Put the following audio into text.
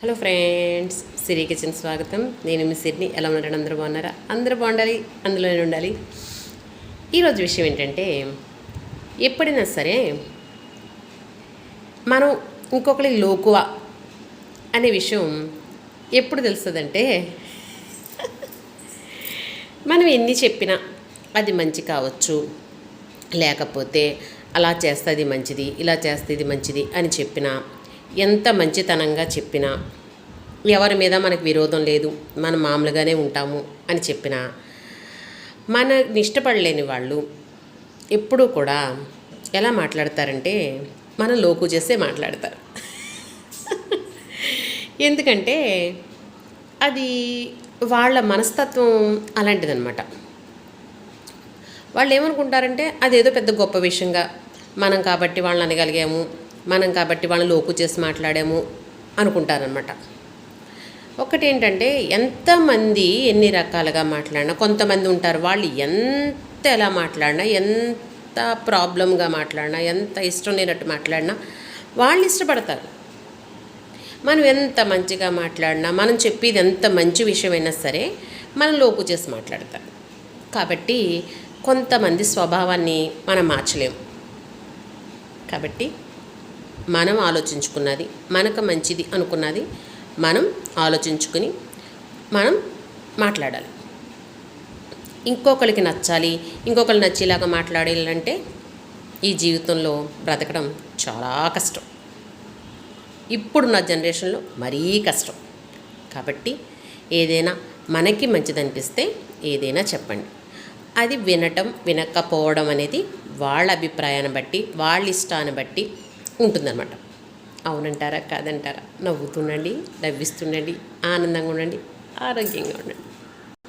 Hello friends, సిరి kitchen స్వాగతం. నేను మీ సిరిని. ఎలా ఉన్నారని అందరూ బాగున్నారా? అందరూ బాగుండాలి, అందులోనే ఉండాలి. ఈరోజు విషయం ఏంటంటే, ఎప్పుడైనా సరే మనం ఇంకొకరి లోకువ అనే విషయం ఎప్పుడు తెలుస్తుందంటే, మనం ఎన్ని చెప్పినా అది మంచి కావచ్చు, లేకపోతే అలా చేస్తే అది మంచిది, ఇలా చేస్తే ఇది మంచిది అని చెప్పినా, ఎంత మంచితనంగా చెప్పినా, ఎవరి మీద మనకు విరోధం లేదు, మనం మామూలుగానే ఉంటాము అని చెప్పినా, మనని ఇష్టపడలేని వాళ్ళు ఎప్పుడూ కూడా ఎలా మాట్లాడతారంటే, మనం లోకు చేసే మాట్లాడతారు. ఎందుకంటే అది వాళ్ళ మనస్తత్వం అలాంటిదన్నమాట. వాళ్ళు ఏమనుకుంటారంటే అదేదో పెద్ద గొప్ప విషయంగా, మనం కాబట్టి వాళ్ళని అనగలిగాము, మనం కాబట్టి వాళ్ళని లోకు చేసి మాట్లాడాము అనుకుంటారనమాట. ఒకటేంటంటే, ఎంతమంది ఎన్ని రకాలుగా మాట్లాడినా, కొంతమంది ఉంటారు వాళ్ళు ఎంత ఎలా మాట్లాడినా, ఎంత ప్రాబ్లంగా మాట్లాడినా, ఎంత ఇష్టం లేనట్టు మాట్లాడినా వాళ్ళు ఇష్టపడతారు. మనం ఎంత మంచిగా మాట్లాడినా, మనం చెప్పేది ఎంత మంచి విషయమైనా సరే మనం లోకు చేసి మాట్లాడతారు. కాబట్టి కొంతమంది స్వభావాన్ని మనం మార్చలేము. కాబట్టి మనం ఆలోచించుకున్నది, మనకు మంచిది అనుకున్నది మనం ఆలోచించుకుని మనం మాట్లాడాలి. ఇంకొకరికి నచ్చాలి, ఇంకొకరు నచ్చేలాగా మాట్లాడాలంటే ఈ జీవితంలో బ్రతకడం చాలా కష్టం. ఇప్పుడున్న జనరేషన్లో మరీ కష్టం. కాబట్టి ఏదైనా మనకి మంచిదనిపిస్తే ఏదైనా చెప్పండి. అది వినటం వినకపోవడం అనేది వాళ్ళ అభిప్రాయాన్ని బట్టి, వాళ్ళ ఇష్టాన్ని బట్టి ఉంటుందన్నమాట. అవునంటారా కాదంటారా? నవ్వుతుండండి, నవ్విస్తుండండి, ఆనందంగా ఉండండి, ఆరోగ్యంగా ఉండండి.